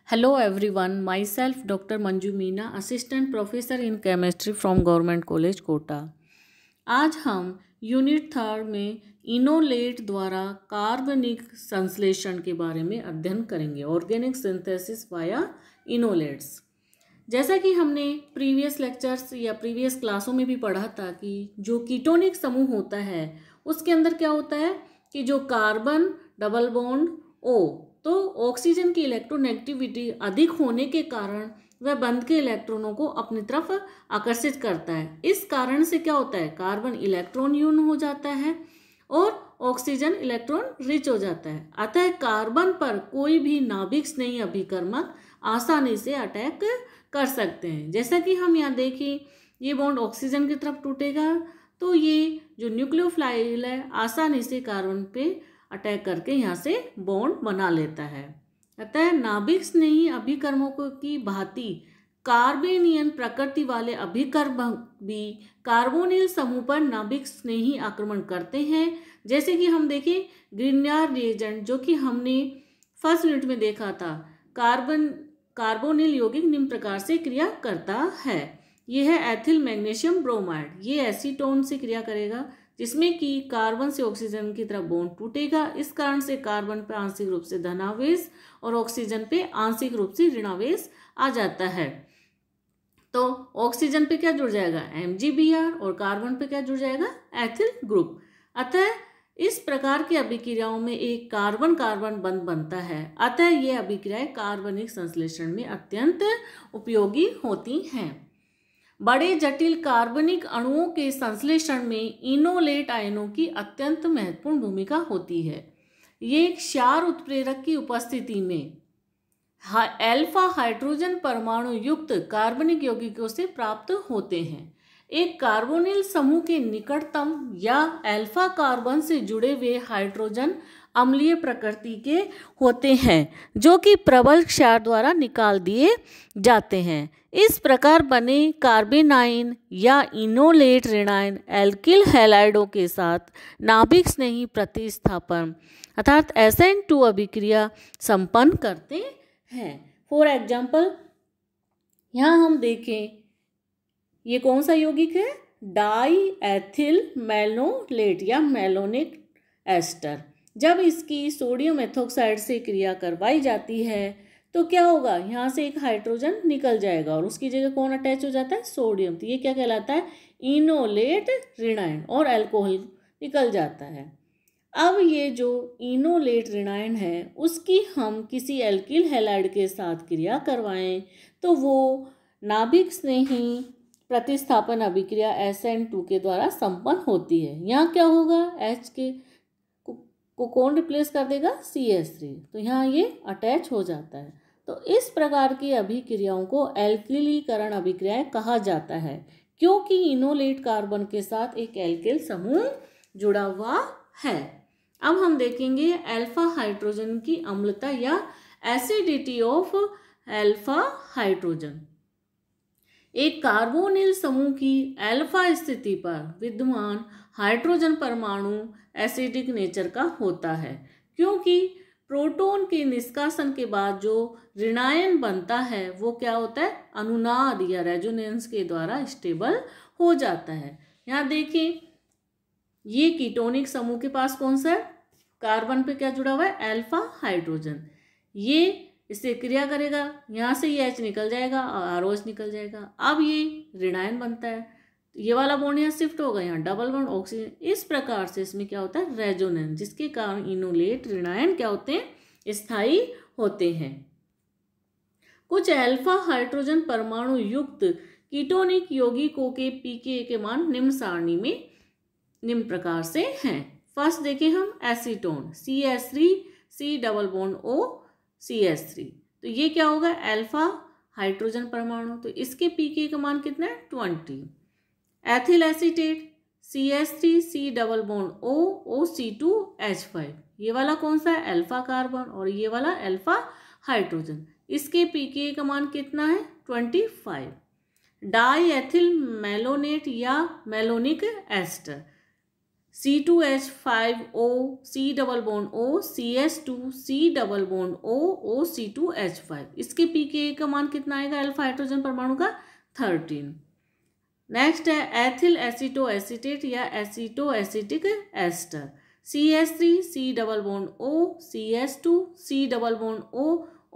Hello everyone, myself Dr. Manju Meena, Assistant Professor in Chemistry from Government College Kota. आज हम unit 3 में enolate द्वारा कार्बनिक संश्लेषण के बारे में अध्ययन करेंगे, ऑर्गेनिक सिंथेसिस वाया इनोलेट्स। जैसा कि हमने प्रीवियस लेक्चर्स या प्रीवियस क्लासों में भी पढ़ा था कि जो कीटोनिक समूह होता है उसके अंदर क्या होता है कि जो कार्बन डबल बॉन्ड O तो ऑक्सीजन की इलेक्ट्रोनेगेटिविटी अधिक होने के कारण वह बंध के इलेक्ट्रॉनों को अपनी तरफ आकर्षित करता है। इस कारण से क्या होता है, कार्बन इलेक्ट्रॉन यून हो जाता है और ऑक्सीजन इलेक्ट्रॉन रिच हो जाता है। अतः कार्बन पर कोई भी नाभिक स्नेही अभिकर्मक आसानी से अटैक कर सकते हैं। जैसा कि हम यहाँ देखिए, ये बॉन्ड ऑक्सीजन की तरफ टूटेगा तो ये जो न्यूक्लियोफाइल है आसानी से कार्बन पे अटैक करके यहाँ से बॉन्ड बना लेता है। अतः नाभिक स्नेही अभिकर्मकों की भांति कार्बेनियन प्रकृति वाले अभिकर्मक भी कार्बोनिल समूह पर नाभिक स्नेही आक्रमण करते हैं। जैसे कि हम देखें ग्रिग्नार्ड रिएजेंट, जो कि हमने फर्स्ट यूनिट में देखा था, कार्बोनिल यौगिक निम्न प्रकार से क्रिया करता है। यह है एथिल मैग्नीशियम ब्रोमाइड। ये एसीटोन से क्रिया करेगा जिसमें कि कार्बन से ऑक्सीजन की तरफ बॉन्ड टूटेगा। इस कारण से कार्बन पर आंशिक रूप से धनावेश और ऑक्सीजन पे आंशिक रूप से ऋणावेश आ जाता है। तो ऑक्सीजन पे क्या जुड़ जाएगा, MgBr, और कार्बन पे क्या जुड़ जाएगा, एथिल ग्रुप। अतः इस प्रकार की अभिक्रियाओं में एक कार्बन कार्बन बंध बनता है। अतः ये अभिक्रियाएं कार्बनिक संश्लेषण में अत्यंत उपयोगी होती हैं। बड़े जटिल कार्बनिक अणुओं के संश्लेषण में इनोलेट आयनों की अत्यंत महत्वपूर्ण भूमिका होती है। ये एक क्षार उत्प्रेरक की उपस्थिति में अल्फा हाइड्रोजन परमाणु युक्त कार्बनिक यौगिकों से प्राप्त होते हैं। एक कार्बोनिल समूह के निकटतम या अल्फा कार्बन से जुड़े हुए हाइड्रोजन अम्लीय प्रकृति के होते हैं जो कि प्रबल क्षार द्वारा निकाल दिए जाते हैं। इस प्रकार बने कार्बेनाइन या इनोलेट ऋणायन एल्किल हैलाइडों के साथ नाभिक स्नेही प्रतिस्थापन अर्थात SN2 अभिक्रिया संपन्न करते हैं। फॉर एग्जाम्पल यहाँ हम देखें, ये कौन सा यौगिक है, डाई एथिल मैलोनेट या मैलोनिक एस्टर। जब इसकी सोडियम एथोक्साइड से क्रिया करवाई जाती है तो क्या होगा, यहाँ से एक हाइड्रोजन निकल जाएगा और उसकी जगह कौन अटैच हो जाता है, सोडियम। तो ये क्या कहलाता है, इनोलेट ऋणायन, और अल्कोहल निकल जाता है। अब ये जो इनोलेट ऋणायन है उसकी हम किसी एल्किल हैलाइड के साथ क्रिया करवाएं तो वो नाभिक स्नेही प्रतिस्थापन अभिक्रिया SN2 के द्वारा संपन्न होती है। यहाँ क्या होगा, H के को कौन रिप्लेस कर देगा, CH3, तो यहाँ ये अटैच हो जाता है। तो इस प्रकार की अभिक्रियाओं को एल्किलीकरण अभिक्रियाएं कहा जाता है क्योंकि इनोलेट कार्बन के साथ एक एल्किल समूह जुड़ा हुआ है। अब हम देखेंगे अल्फा हाइड्रोजन की अम्लता या एसिडिटी ऑफ अल्फा हाइड्रोजन। एक कार्बोनिल समूह की अल्फा स्थिति पर विद्यमान हाइड्रोजन परमाणु एसिडिक नेचर का होता है क्योंकि प्रोटॉन के निष्कासन के बाद जो ऋणायन बनता है वो क्या होता है, अनुनाद या रेजोनेंस के द्वारा स्टेबल हो जाता है। यहाँ देखिए, ये कीटोनिक समूह के पास कौन सा है, कार्बन पे क्या जुड़ा हुआ है, अल्फा हाइड्रोजन। ये इससे क्रिया करेगा, यहाँ से ये H निकल जाएगा और ROH निकल जाएगा। अब ये ऋणायन बनता है, ये वाला बॉन्ड यहाँ शिफ्ट होगा, यहाँ डबल बॉन्ड ऑक्सीजन। इस प्रकार से इसमें क्या होता है, रेजोनेंस, जिसके कारण इनोलेट ऋणायन क्या होते हैं, स्थायी होते हैं। कुछ अल्फा हाइड्रोजन परमाणु युक्त कीटोनिक यौगिकों के pKa के मान निम्न सारणी में निम्न प्रकार से हैं। फर्स्ट देखें हम acetone, CH3 C double bond O CH3, तो ये क्या होगा, अल्फा हाइड्रोजन परमाणु, तो इसके pKa का मान कितना है, 20। Ethyl acetate CH3 C double bond O OC2H5, ये वाला कौन सा है, अल्फा कार्बन, और ये वाला अल्फा हाइड्रोजन, इसके pKa का मान कितना है, 25। डाई एथिल मैलोनेट या malonic ester, C2H5O, C double bond O, CS2, C double bond O, OC2H5। इसके pKa का मान कितना आएगा अल्फा हाइड्रोजन परमाणु का? 13। नेक्स्ट है एथिल एसीटो एसीटेट या acetoacetic ester, CS3, C double bond O, CS2, C double bond O,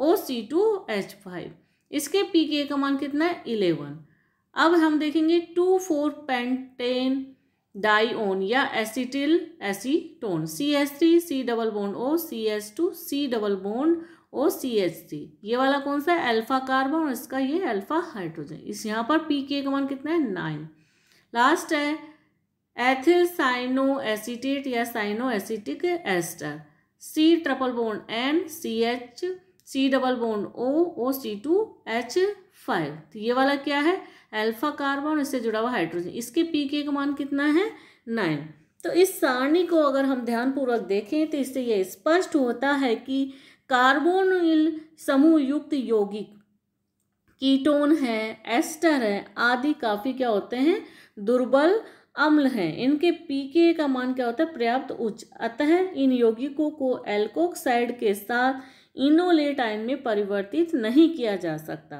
OC2H5। इसके pKa का मान कितना है? 11। अब हम देखेंगे 2,4-पेंटेन डाइओन या acetyl acetone, CS3, C double bond O, CS2, C double bond O, CH3। ये वाला कौन सा है? अल्फा कार्बन और इसका ये अल्फा हाइड्रोजन। इस यहाँ पर pKa का मान कितना है? 9। लास्ट है एथिल साइनो एसीटेट या cyanoacetic ester, C triple bond N, CH, C double bond O, OC2H5। तो ये वाला क्या है? अल्फा कार्बन, इससे जुड़ा हुआ हाइड्रोजन। इसके pKa का मान कितना है? 9। तो इस सारणी को अगर हम ध्यानपूर्वक देखें तो इससे यह स्पष्ट होता है कि कार्बोनिल समूह युक्त यौगिक कीटोन है, एस्टर है आदि काफी क्या होते हैं? दुर्बल अम्ल हैं। इनके pKa का मान क्या होता है? पर्याप्त उच्च। अतः इन यौगिकों को एल्कोक्साइड के साथ इनोलेट आयन में परिवर्तित नहीं किया जा सकता,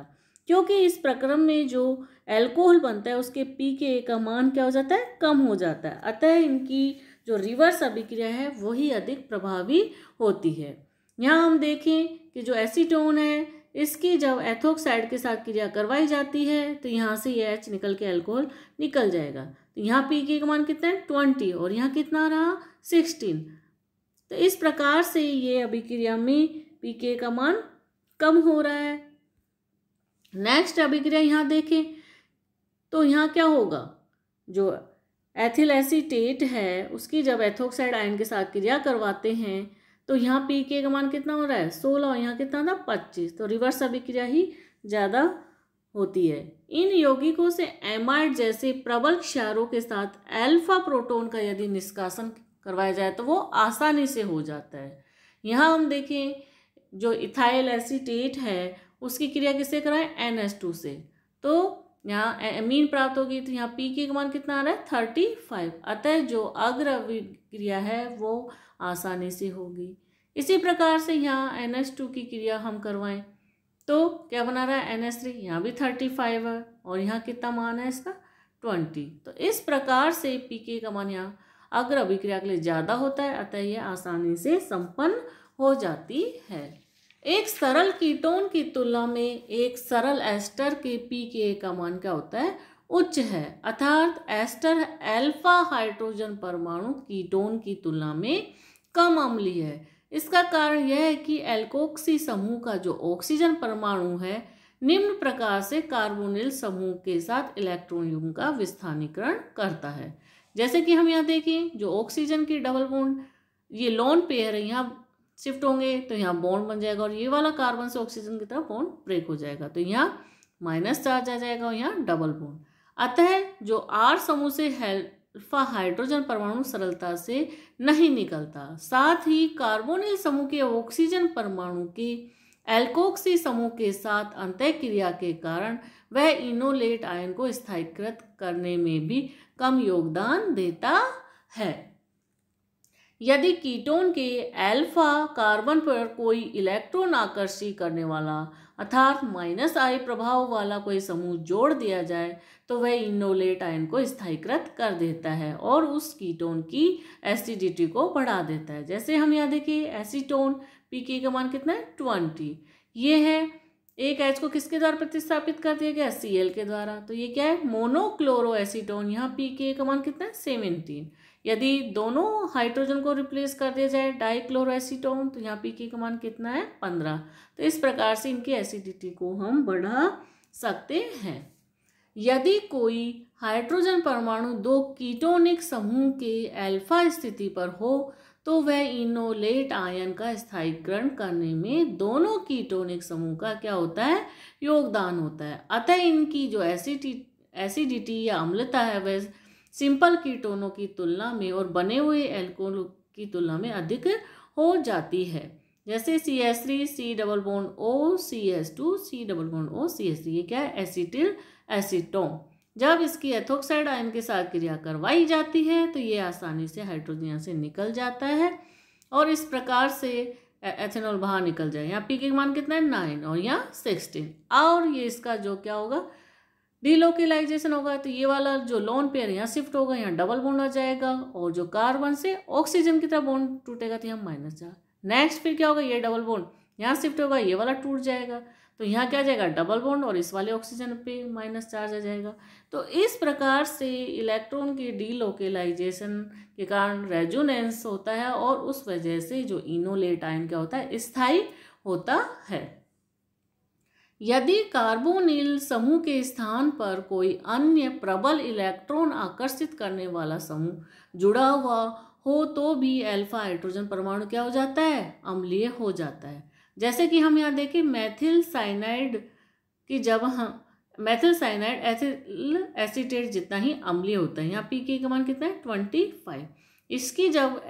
क्योंकि इस प्रक्रम में जो एल्कोहल बनता है उसके pKa का मान क्या हो जाता है? कम हो जाता है। अतः इनकी जो रिवर्स अभिक्रिया है वही अधिक प्रभावी होती है। यहाँ हम देखें कि जो एसीटोन है इसकी जब एथोक्साइड के साथ क्रिया करवाई जाती है तो यहाँ से ये H निकल के अल्कोहल निकल जाएगा। तो यहाँ pKa का मान कितना है? 20 और यहाँ कितना रहा? 16। तो इस प्रकार से ये अभिक्रिया में pKa का मान कम हो रहा है। नेक्स्ट अभिक्रिया यहाँ देखें तो यहाँ क्या होगा? जो एथिल एसीटेट है उसकी जब एथोक्साइड आयन के साथ क्रिया करवाते हैं तो यहाँ pKa का मान कितना हो रहा है? 16 और यहाँ कितना था? 25। तो रिवर्स अभिक्रिया ही ज़्यादा होती है। इन यौगिकों से एमाइड जैसे प्रबल क्षारों के साथ अल्फा प्रोटॉन का यदि निष्कासन करवाया जाए तो वो आसानी से हो जाता है। यहाँ हम देखें जो इथाइल एसीटेट है उसकी क्रिया किससे कराएं? NH2 से। तो यहाँ एमीन प्राप्त होगी। तो यहाँ pKa का मान कितना आ रहा है? 35। अतः जो अग्र अभिक्रिया है वो आसानी से होगी। इसी प्रकार से यहाँ NH2 की क्रिया हम करवाएं तो क्या बना रहा है? NH3। यहाँ भी 35 है और यहाँ कितना मान है इसका? 20। तो इस प्रकार से pKa का मान यहाँ अग्र अभिक्रिया के लिए ज़्यादा होता है, अतः यह आसानी से संपन्न हो जाती है। एक सरल कीटोन की तुलना में एक सरल एस्टर के pKa का मान क्या होता है? उच्च है। अर्थात एस्टर अल्फा हाइड्रोजन परमाणु कीटोन की तुलना में कम अम्लीय है। इसका कारण यह है कि एल्कोक्सी समूह का जो ऑक्सीजन परमाणु है निम्न प्रकार से कार्बोनिल समूह के साथ इलेक्ट्रॉन युग्म का विस्थानीकरण करता है। जैसे कि हम यहाँ देखें जो ऑक्सीजन की डबल बॉन्ड ये लोन पेयर है यहाँ शिफ्ट होंगे तो यहाँ बॉन्ड बन जाएगा और ये वाला कार्बन से ऑक्सीजन की तरफ बॉन्ड ब्रेक हो जाएगा तो यहाँ माइनस चार्ज आ जाएगा और यहाँ डबल बॉन्ड। अतः जो R समूह से अल्फा हाइड्रोजन परमाणु सरलता से नहीं निकलता। साथ ही कार्बोनिल समूह के ऑक्सीजन परमाणु के एल्कोक्सी समूह के साथ अंतःक्रिया के कारण वह इनोलेट आयन को स्थायीकृत करने में भी कम योगदान देता है। यदि कीटोन के अल्फा कार्बन पर कोई इलेक्ट्रॉन आकर्षी करने वाला अर्थात -I प्रभाव वाला कोई समूह जोड़ दिया जाए तो वह इनोलेट आयन को स्थायीकृत कर देता है और उस कीटोन की एसिडिटी को बढ़ा देता है। जैसे हम यहाँ देखिए एसीटोन pKa का मान कितना है? 20। ये है एक H को किसके द्वारा प्रतिस्थापित कर दिया गया? Cl के द्वारा। तो ये क्या है? Monochloro acetone. यहाँ pKa का मान कितना है? 17। यदि दोनों हाइड्रोजन को रिप्लेस कर दिया जाए डाइक्लोरो एसीटोन तो यहाँ pKa का मान कितना है? 15। तो इस प्रकार से इनकी एसिडिटी को हम बढ़ा सकते हैं। यदि कोई हाइड्रोजन परमाणु दो कीटोनिक समूह के अल्फा स्थिति पर हो तो वह इनोलेट आयन का स्थायीकरण करने में दोनों कीटोनिक समूह का क्या होता है? योगदान होता है। अतः इनकी जो एसिडिटी या अम्लता है वह सिंपल कीटोनों की तुलना में और बने हुए एल्कोहल की तुलना में अधिक हो जाती है। जैसे CH3 C double bond O, CS2 C double bond O, CH3 ये क्या है? Acetyl acetone. जब इसकी एथोक्साइड आयन के साथ क्रिया करवाई जाती है तो ये आसानी से हाइड्रोजन यहाँ से निकल जाता है और इस प्रकार से एथेनॉल बाहर निकल जाए। यहाँ पी के मान कितना है 9 और यहाँ 16 और ये इसका जो क्या होगा डीलोकेलाइजेशन होगा तो ये वाला जो लोन पेयर यहाँ शिफ्ट होगा, यहाँ डबल बॉन्ड आ जाएगा और जो कार्बन से ऑक्सीजन की तरफ बॉन्ड टूटेगा तो यहाँ -4। नेक्स्ट फिर क्या होगा, ये डबल बॉन्ड यहाँ शिफ्ट होगा, ये वाला टूट जाएगा तो यहाँ क्या आ जाएगा डबल बॉन्ड और इस वाले ऑक्सीजन पे -4 आ जाएगा। तो इस प्रकार से इलेक्ट्रॉन की डीलोकेलाइजेशन के कारण रेजोनेंस होता है और उस वजह से जो इनोलेट आयन क्या होता है स्थायी होता है। यदि कार्बोनिल समूह के स्थान पर कोई अन्य प्रबल इलेक्ट्रॉन आकर्षित करने वाला समूह जुड़ा हुआ हो तो भी अल्फा हाइड्रोजन परमाणु क्या हो जाता है, अम्लीय हो जाता है। जैसे कि हम यहाँ देखें मेथिल साइनाइड की, जब हम मेथिल साइनाइड एथिल एसीटेट जितना ही अम्लीय होता है। यहाँ पीके का मान कितना है 25। इसकी जब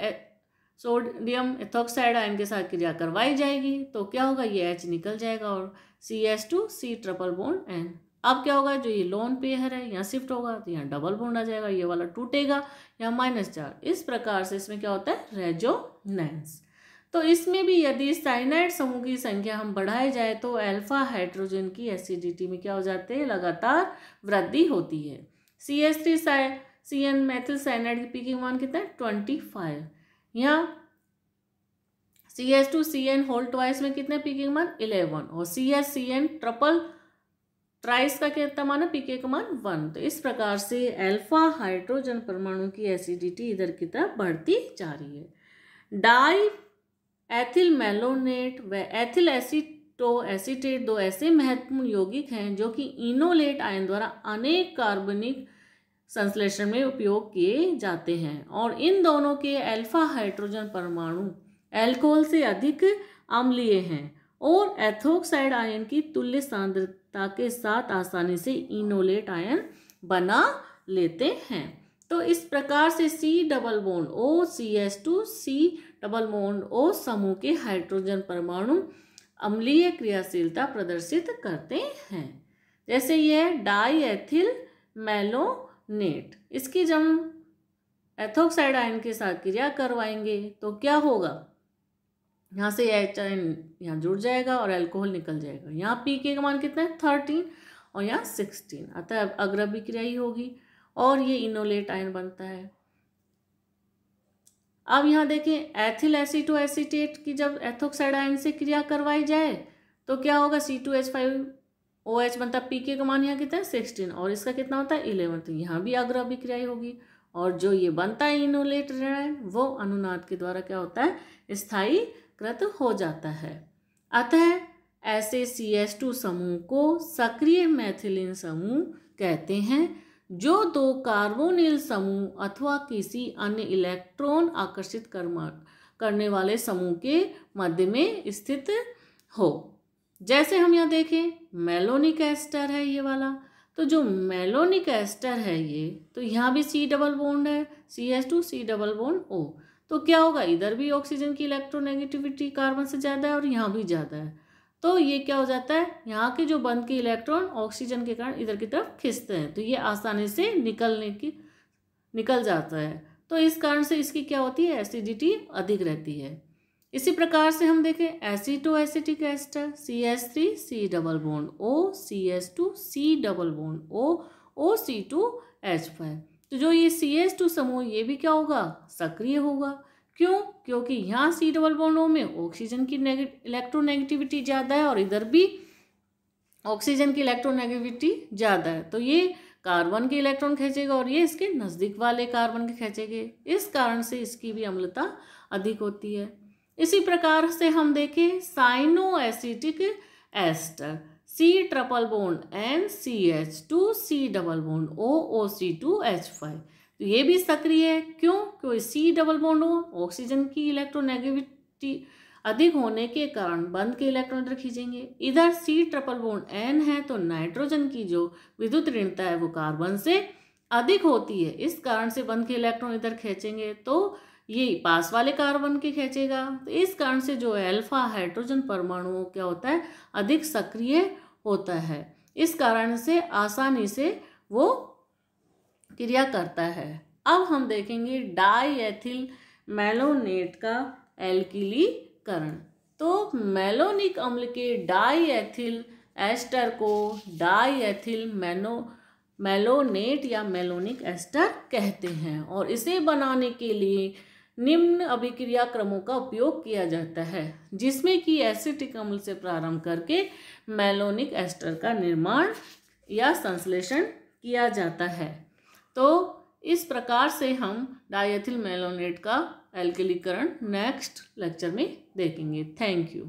सोडियम एथोक्साइड आयन के साथ क्रिया करवाई जाएगी तो क्या होगा, ये H निकल जाएगा और CH2 C triple bond N। अब क्या होगा, जो ये लोन पेयर है यहाँ शिफ्ट होगा तो यहाँ डबल बॉन्ड आ जाएगा, ये वाला टूटेगा, यहाँ -4। इस प्रकार से इसमें क्या होता है रेजोनेंस। तो इसमें भी यदि साइनाइड समूह की संख्या हम बढ़ाए जाए तो अल्फा हाइड्रोजन की एसिडिटी में क्या हो जाते हैं, लगातार वृद्धि होती है। CH3CN मेथिल साइनाइड की पीकिंग मान कितना है 25। यहाँ CH2CN होल ट्वाइस में कितने पीके का मान 11 और CHCN ट्रिपल ट्राइस का कितना मान है पीके का मान 1। तो इस प्रकार से अल्फा हाइड्रोजन परमाणु की एसिडिटी इधर की तरफ बढ़ती जा रही है। डाई एथिल मेलोनेट व एथिल एसीटेट दो ऐसे महत्वपूर्ण यौगिक हैं जो कि इनोलेट आयन द्वारा अनेक कार्बनिक संश्लेषण में उपयोग किए जाते हैं और इन दोनों के अल्फा हाइड्रोजन परमाणु अल्कोहल से अधिक अम्लीय हैं और एथोक्साइड आयन की तुल्य सांद्रता के साथ आसानी से इनोलेट आयन बना लेते हैं। तो इस प्रकार से C double bond O CH2 C double bond O समूह के हाइड्रोजन परमाणु अम्लीय क्रियाशीलता प्रदर्शित करते हैं। जैसे ये डाई एथिल मेलोनेट, इसकी जब एथोक्साइड आयन के साथ क्रिया करवाएंगे तो क्या होगा, यहाँ से H यहाँ जुड़ जाएगा और अल्कोहल निकल जाएगा। यहाँ पीके का मान कितना है 13 और यहाँ 16, अतः अग्रभिक्रिया ही होगी और ये इनोलेट आयन बनता है। अब यहाँ देखें एथिल एसीटोएसीटेट की जब एथोक्साइड आयन से क्रिया करवाई जाए तो क्या होगा, C2H5OH बनता है, पीके का मान यहाँ कितना है 16 और इसका कितना होता है 11। तो यहाँ भी अग्रभिक्रिया ही होगी और जो ये बनता है इनोलेट आयन वो अनुनाद के द्वारा क्या होता है स्थायी कृत हो जाता है। अतः ऐसे CH2 समूह को सक्रिय मैथिलीन समूह कहते हैं जो दो कार्बोनिल समूह अथवा किसी अन्य इलेक्ट्रॉन आकर्षित करने वाले समूह के मध्य में स्थित हो। जैसे हम यहाँ देखें मेलोनिक एस्टर है ये वाला, तो जो मेलोनिक एस्टर है ये, तो यहाँ भी C डबल बॉन्ड है CH2 C double bond O, तो क्या होगा इधर भी ऑक्सीजन की इलेक्ट्रोनेगेटिविटी कार्बन से ज़्यादा है और यहाँ भी ज़्यादा है, तो ये क्या हो जाता है यहाँ के जो बंद के इलेक्ट्रॉन ऑक्सीजन के कारण इधर की तरफ खिंचते हैं तो ये आसानी से निकल जाता है। तो इस कारण से इसकी क्या होती है एसिडिटी अधिक रहती है। इसी प्रकार से हम देखें acetoacetic ester CH3 C double bond O CH2 C double bond O OC2H5, तो जो ये CH2 समूह ये भी क्या होगा सक्रिय होगा। क्यों, क्योंकि यहाँ C डबल बॉन्ड O में ऑक्सीजन की इलेक्ट्रोनेगेटिविटी ज़्यादा है और इधर भी ऑक्सीजन की इलेक्ट्रोनेगेटिविटी ज़्यादा है, तो ये कार्बन के इलेक्ट्रॉन खींचेगा और ये इसके नज़दीक वाले कार्बन के खींचेंगे, इस कारण से इसकी भी अम्लता अधिक होती है। इसी प्रकार से हम देखें cyanoacetic ester C triple bond N CH2 C double bond O OC2H5, तो ये भी सक्रिय है। क्यों, क्योंकि C double bond O oxygen की इलेक्ट्रोनेगेटिविटी अधिक होने के कारण बंद के इलेक्ट्रॉन इधर खींचेंगे। इधर C ट्रिपल बॉन्ड N है तो नाइट्रोजन की जो विद्युत ऋणता है वो कार्बन से अधिक होती है, इस कारण से बंद के इलेक्ट्रॉन इधर खींचेंगे तो ये पास वाले कार्बन के खींचेगा। तो इस कारण से जो अल्फा हाइड्रोजन परमाणु क्या होता है अधिक सक्रिय होता है, इस कारण से आसानी से वो क्रिया करता है। अब हम देखेंगे डाईएथिल मैलोनेट का एल्किलीकरण। तो मैलोनिक अम्ल के डाईएथिल एस्टर को डाईएथिल मैलोनेट या मैलोनिक एस्टर कहते हैं और इसे बनाने के लिए निम्न अभिक्रिया क्रमों का उपयोग किया जाता है, जिसमें कि एसिटिक अम्ल से प्रारंभ करके मैलोनिक एस्टर का निर्माण या संश्लेषण किया जाता है। तो इस प्रकार से हम डाईएथिल मैलोनेट का एल्किलीकरण नेक्स्ट लेक्चर में देखेंगे। Thank you.